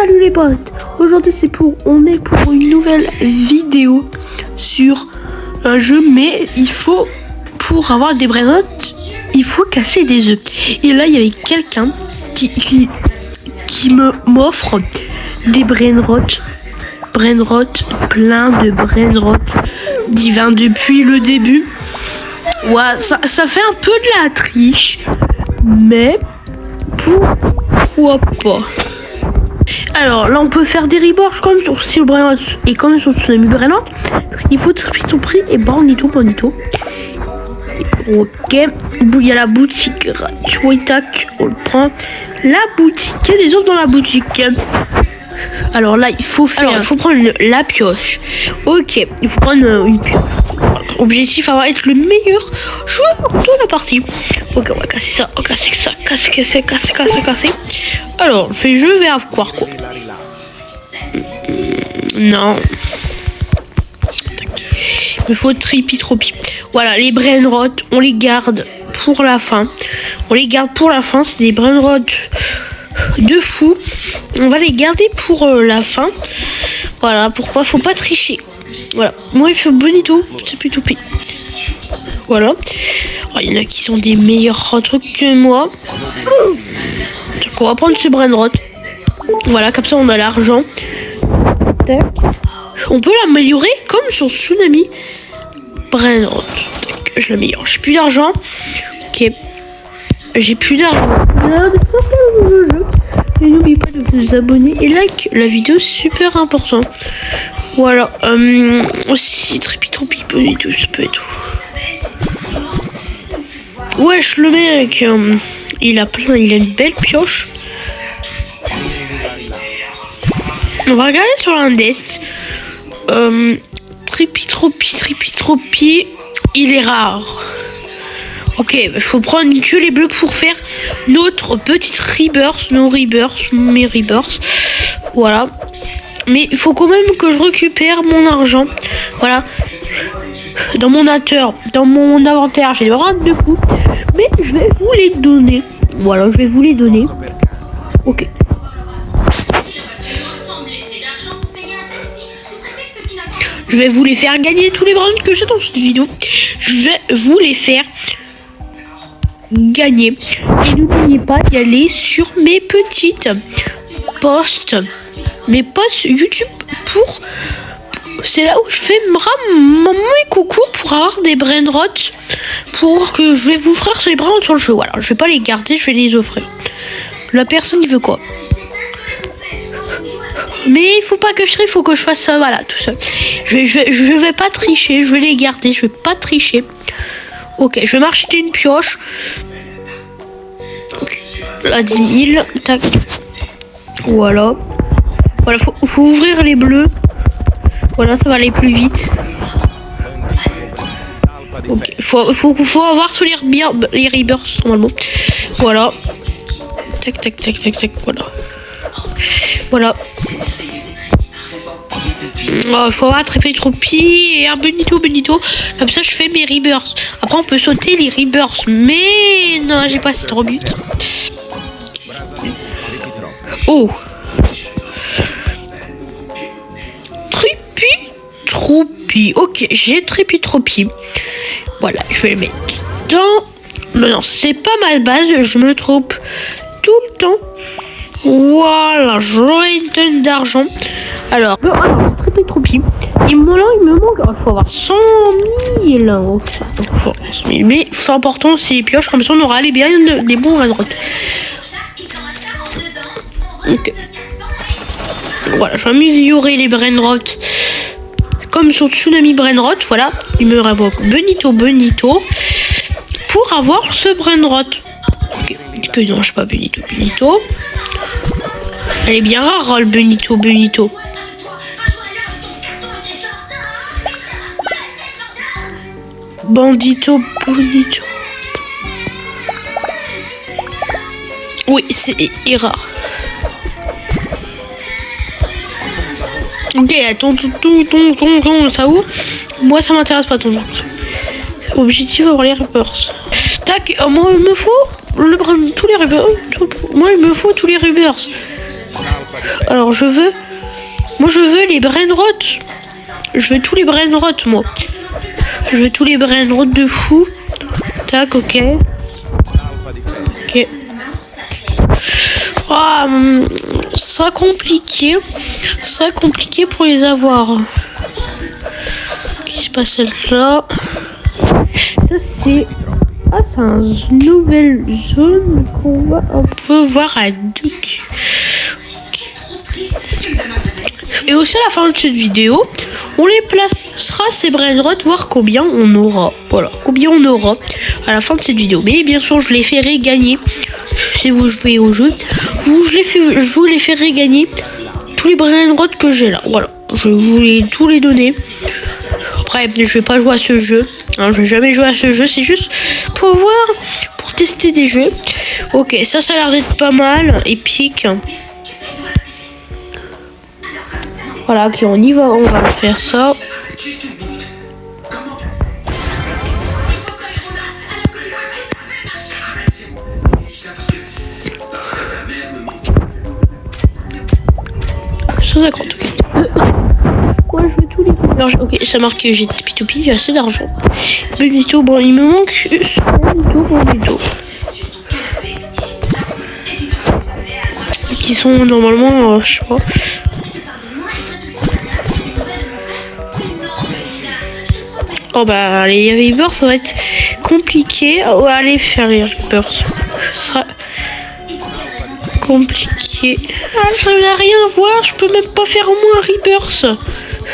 Salut les potes. Aujourd'hui on est pour une nouvelle vidéo sur un jeu, mais pour avoir des brain rot, il faut casser des œufs. Et là il y avait quelqu'un qui m'offre des brain rot, plein de brain rot divin depuis le début. Ouais, ça fait un peu de la triche, mais pourquoi pas. Alors là on peut faire des rebords comme sur Steel Brain Rot et comme sur Tsunami Brain Rot. Il faut triper son prix et bonito. Ok, il y a la boutique gratuite, tac, on le prend. La boutique, il y a des autres dans la boutique. Alors là il faut prendre la pioche. Ok, il faut prendre une pioche. Objectif être le meilleur joueur de la partie. Ok, on va casser ça, casser. Alors, je vais avoir quoi? Non. Il faut tripi. Voilà, les brain rot, on les garde pour la fin. C'est des brain rot de fou. On va les garder pour la fin. Voilà, pourquoi? Faut pas tricher. Voilà, moi il faut bonito, c'est plutôt pire. Voilà. Il y en a qui sont des meilleurs trucs que moi. Donc on va prendre ce brain rot. Voilà, comme ça on a l'argent. On peut l'améliorer comme sur Tsunami Brain Rot. Je l'améliore. J'ai plus d'argent. Ok. J'ai plus d'argent. Et n'oubliez pas de vous abonner et like la vidéo, super important. Voilà. Aussi tripi, bonito, ça peut être. Wesh, le mec, il a une belle pioche. On va regarder sur l'index. Tripi, il est rare. Ok, il faut prendre que les bleus pour faire notre petite rebirth, mes rebirths. Voilà. Mais il faut quand même que je récupère mon argent. Voilà. Dans mon inventaire, j'ai des rats de fou. Mais je vais vous les donner. Voilà, je vais vous les donner. Ok. Je vais vous les faire gagner tous les brands que j'ai dans cette vidéo. Je vais vous les faire gagner. Et n'oubliez pas d'y aller sur mes petites posts. Mes posts YouTube c'est là où je fais mes concours pour avoir des brain rot pour que je vais vous offrir sur les brain rot sur le jeu. Voilà, je vais pas les garder, je vais les offrir. La personne il veut quoi? Mais il faut pas que je trie, il faut que je fasse ça, voilà, tout seul. Je vais pas tricher, je vais les garder, je vais pas tricher. Ok, je vais m'acheter une pioche. À 10 000, tac. Voilà. Voilà, faut ouvrir les bleus. Voilà, ça va aller plus vite. Ok, faut avoir tous les rebirths normalement. Voilà. Tac, voilà. Faut avoir tripi et un bonito. Comme ça, je fais mes rebirths. Après, on peut sauter les rebirths. Mais non, j'ai pas assez de rebut. Oh. Tripi. Ok, j'ai tripi. Voilà, je vais le mettre dans... Non, c'est pas ma base. Je me trompe tout le temps. Voilà, j'aurai une tonne d'argent. Alors, tripi. Il me manque. Il faut avoir 100 000. Mais c'est important, c'est les pioches. Comme ça, on aura les bons à droite. Ok. Voilà, je vais améliorer les brain rot. Comme sur Tsunami Brain Rot. Voilà, il me révoque bonito. Pour avoir ce brain rot. Ok, que non, je sais pas bonito. Elle est bien rare, le bonito. Bonito. Oui, c'est rare. Ok, ton, ça où? Moi, ça m'intéresse pas ton. Objectif avoir les rebirths. Tac, moi il me faut tous les rebirths. Alors moi je veux les brainrots. Je veux tous les brainrots moi. Je veux tous les brainrots de fou. Tac, ok. Ok. Ah, ça compliqué. Ça compliqué pour les avoir. Qu'est-ce qui se passe là? Ça c'est... Ah, c'est une nouvelle zone on peut voir à Duke. Et aussi à la fin de cette vidéo, on les placera ces brainrots, voir combien on aura. Voilà, combien on aura à la fin de cette vidéo. Mais bien sûr, je les ferai gagner. Si vous jouez au jeu, je vous les ferai gagner tous les brainrots que j'ai là. Voilà, je vais vous tous les donner. Après, je vais pas jouer à ce jeu. Hein, je vais jamais jouer à ce jeu. C'est juste pour voir, pour tester des jeux. Ok, ça a l'air d'être pas mal, épique. Voilà, ok, on y va, on va faire ça. Quoi, je veux tous les P2P. Ok, ça marque que j'ai des P2P, j'ai assez d'argent. Benito, bon, il me manque Benito. Qui sont normalement, je sais pas. Oh bah les Reapers ça va être compliqué. Oh, allez faire les Reapers. Ça sera compliqué. Ah, je n'ai rien à voir. Je peux même pas faire au moins un Reapers.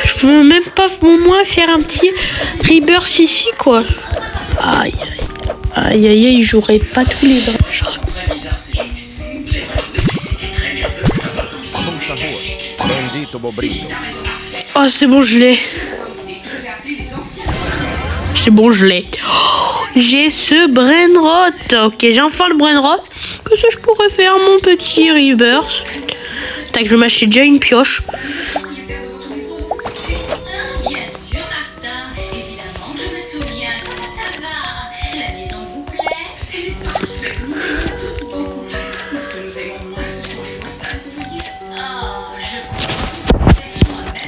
Je peux même pas au moins faire un petit Reapers ici quoi. Aïe aïe aïe aïe, j'aurais pas tous les bras. Oh c'est bon, je l'ai. C'est bon, je l'ai. Oh, j'ai ce brainrot. Ok, j'ai enfin le brainrot. Qu'est-ce que je pourrais faire, mon petit reverse? Tac, je vais m'acheter déjà une pioche.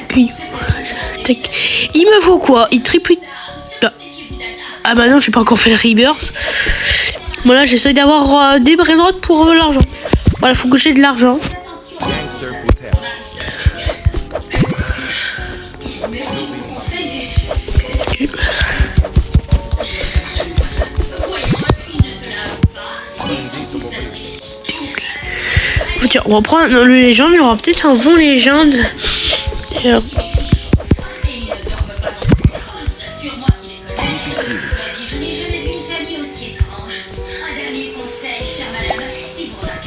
Okay. Tac. Il me faut quoi? Il triple. Ah bah non, j'ai pas encore fait le reverse. Voilà, j'essaie d'avoir des brainrots pour l'argent. Voilà, faut que j'ai de l'argent. Okay. Tiens, on va prendre le légende, il y aura peut-être un bon légende.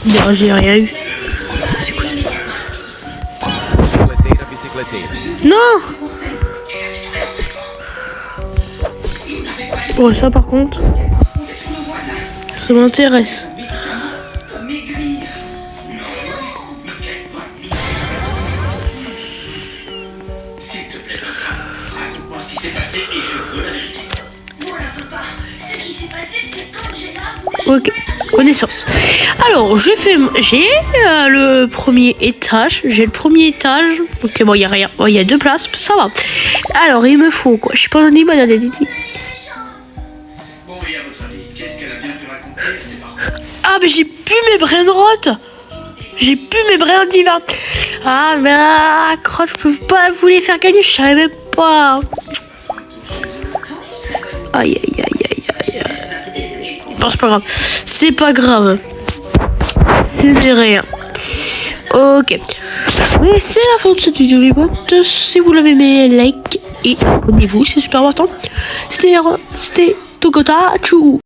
Bon, j'ai rien eu. C'est quoi ça? Non. Bon, ça par contre, ça m'intéresse. Ok, connaissance. Alors, j'ai le premier étage. J'ai le premier étage. Ok, bon, il y a rien. Bon, il y a 2 places, ça va. Alors, il me faut quoi? Je suis pas un animal à des. Ah, mais j'ai plus mes brainrots. J'ai plus mes brains divins. Ah, mais crotte, je peux pas vous les faire gagner. Je savais même pas. Aïe, aïe, aïe, aïe, aïe. Bon, c'est pas grave. C'est pas grave. C'est rien. Ok. Mais c'est la fin de cette vidéo, les potes. Si vous l'avez aimé, like et abonnez-vous. C'est super important. C'était Togota Chou.